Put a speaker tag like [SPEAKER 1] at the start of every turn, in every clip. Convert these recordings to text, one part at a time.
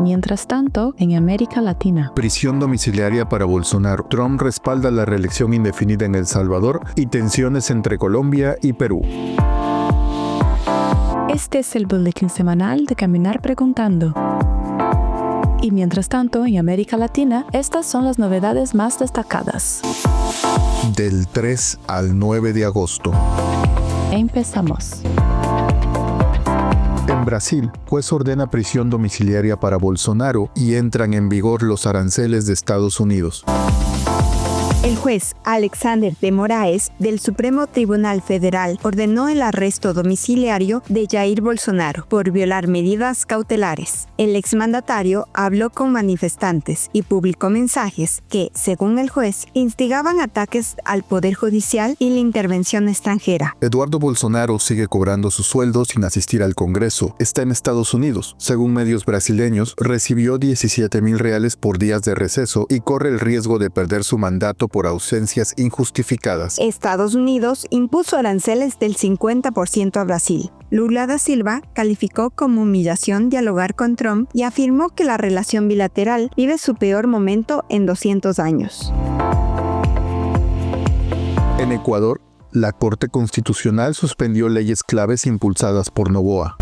[SPEAKER 1] Mientras tanto, en América Latina.
[SPEAKER 2] Prisión domiciliaria para Bolsonaro. Trump respalda la reelección indefinida en El Salvador y tensiones entre Colombia y Perú.
[SPEAKER 1] Este es el boletín semanal de Caminar Preguntando. Y mientras tanto, en América Latina, estas son las novedades más destacadas.
[SPEAKER 2] Del 3 al 9 de agosto.
[SPEAKER 1] Empezamos.
[SPEAKER 2] En Brasil, juez ordena prisión domiciliaria para Bolsonaro y entran en vigor los aranceles de Estados Unidos.
[SPEAKER 3] El juez Alexander de Moraes del Supremo Tribunal Federal ordenó el arresto domiciliario de Jair Bolsonaro por violar medidas cautelares. El exmandatario habló con manifestantes y publicó mensajes que, según el juez, instigaban ataques al Poder Judicial y la intervención extranjera.
[SPEAKER 2] Eduardo Bolsonaro sigue cobrando su sueldo sin asistir al Congreso. Está en Estados Unidos. Según medios brasileños, recibió 17,000 reales por días de receso y corre el riesgo de perder su mandato por ausencias injustificadas.
[SPEAKER 3] Estados Unidos impuso aranceles del 50% a Brasil. Lula da Silva calificó como humillación dialogar con Trump y afirmó que la relación bilateral vive su peor momento en 200 años.
[SPEAKER 2] En Ecuador, la Corte Constitucional suspendió leyes claves impulsadas por Noboa.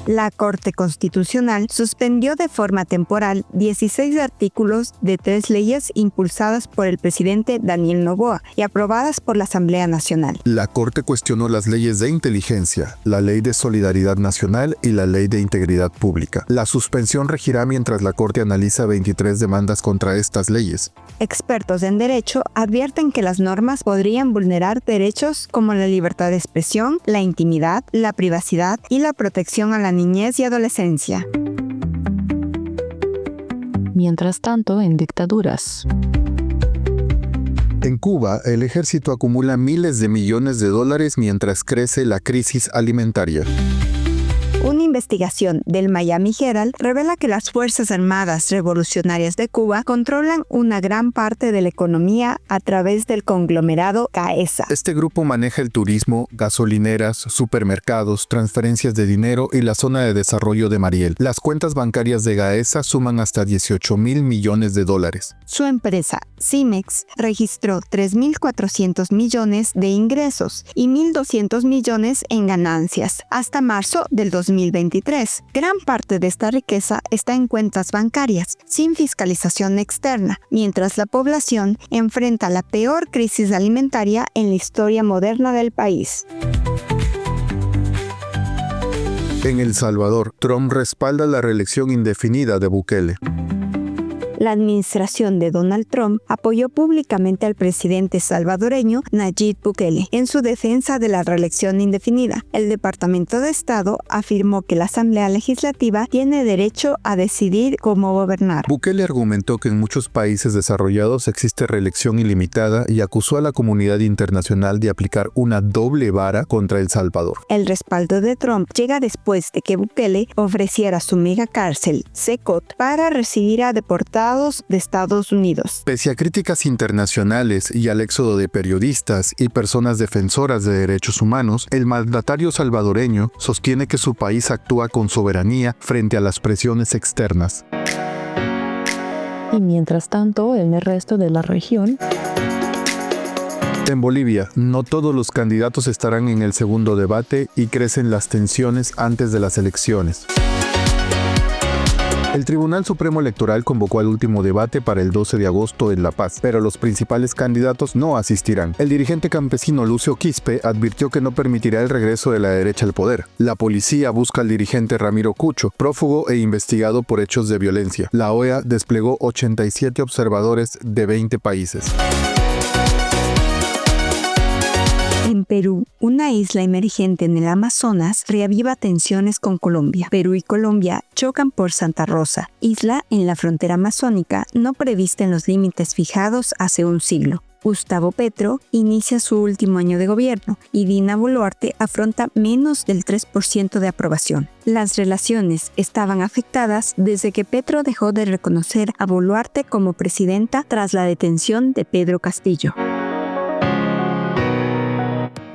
[SPEAKER 3] La Corte Constitucional suspendió de forma temporal 16 artículos de 3 leyes impulsadas por el presidente Daniel Noboa y aprobadas por la Asamblea Nacional.
[SPEAKER 2] La Corte cuestionó las leyes de inteligencia, la Ley de Solidaridad Nacional y la Ley de Integridad Pública. La suspensión regirá mientras la Corte analiza 23 demandas contra estas leyes.
[SPEAKER 3] Expertos en derecho advierten que las normas podrían vulnerar derechos como la libertad de expresión, la intimidad, la privacidad y la protección a la niñez y adolescencia.
[SPEAKER 1] Mientras tanto, en dictaduras.
[SPEAKER 2] En Cuba, el ejército acumula miles de millones de dólares mientras crece la crisis alimentaria.
[SPEAKER 3] Una investigación del Miami Herald revela que las Fuerzas Armadas Revolucionarias de Cuba controlan una gran parte de la economía a través del conglomerado Gaesa.
[SPEAKER 2] Este grupo maneja el turismo, gasolineras, supermercados, transferencias de dinero y la zona de desarrollo de Mariel. Las cuentas bancarias de Gaesa suman hasta 18,000 millones de dólares.
[SPEAKER 3] Su empresa, Cimex, registró 3.400 millones de ingresos y 1.200 millones en ganancias hasta marzo del 2023. Gran parte de esta riqueza está en cuentas bancarias, sin fiscalización externa, mientras la población enfrenta la peor crisis alimentaria en la historia moderna del país.
[SPEAKER 2] En El Salvador, Trump respalda la reelección indefinida de Bukele.
[SPEAKER 3] La administración de Donald Trump apoyó públicamente al presidente salvadoreño Nayib Bukele en su defensa de la reelección indefinida. El Departamento de Estado afirmó que la Asamblea Legislativa tiene derecho a decidir cómo gobernar.
[SPEAKER 2] Bukele argumentó que en muchos países desarrollados existe reelección ilimitada y acusó a la comunidad internacional de aplicar una doble vara contra El Salvador.
[SPEAKER 3] El respaldo de Trump llega después de que Bukele ofreciera su megacárcel, CECOT, para recibir a deportados de Estados Unidos.
[SPEAKER 2] Pese a críticas internacionales y al éxodo de periodistas y personas defensoras de derechos humanos, el mandatario salvadoreño sostiene que su país actúa con soberanía frente a las presiones externas.
[SPEAKER 1] Y mientras tanto, en el resto de la región.
[SPEAKER 2] En Bolivia, no todos los candidatos estarán en el segundo debate y crecen las tensiones antes de las elecciones. El Tribunal Supremo Electoral convocó al último debate para el 12 de agosto en La Paz, pero los principales candidatos no asistirán. El dirigente campesino Lucio Quispe advirtió que no permitirá el regreso de la derecha al poder. La policía busca al dirigente Ramiro Cucho, prófugo e investigado por hechos de violencia. La OEA desplegó 87 observadores de 20 países.
[SPEAKER 3] En Perú, una isla emergente en el Amazonas reaviva tensiones con Colombia. Perú y Colombia chocan por Santa Rosa, isla en la frontera amazónica no prevista en los límites fijados hace un siglo. Gustavo Petro inicia su último año de gobierno y Dina Boluarte afronta menos del 3% de aprobación. Las relaciones estaban afectadas desde que Petro dejó de reconocer a Boluarte como presidenta tras la detención de Pedro Castillo.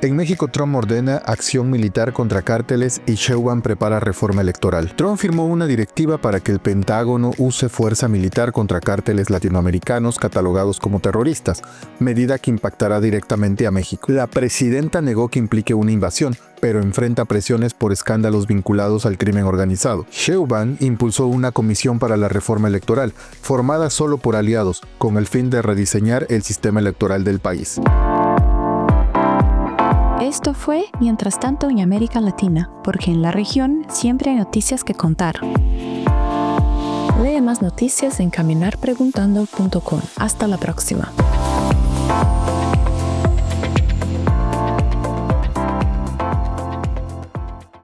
[SPEAKER 2] En México, Trump ordena acción militar contra cárteles y Sheinbaum prepara reforma electoral. Trump firmó una directiva para que el Pentágono use fuerza militar contra cárteles latinoamericanos catalogados como terroristas, medida que impactará directamente a México. La presidenta negó que implique una invasión, pero enfrenta presiones por escándalos vinculados al crimen organizado. Sheinbaum impulsó una comisión para la reforma electoral, formada solo por aliados, con el fin de rediseñar el sistema electoral del país.
[SPEAKER 1] Esto fue Mientras tanto en América Latina, porque en la región siempre hay noticias que contar. Lee más noticias en caminarpreguntando.com. Hasta la próxima.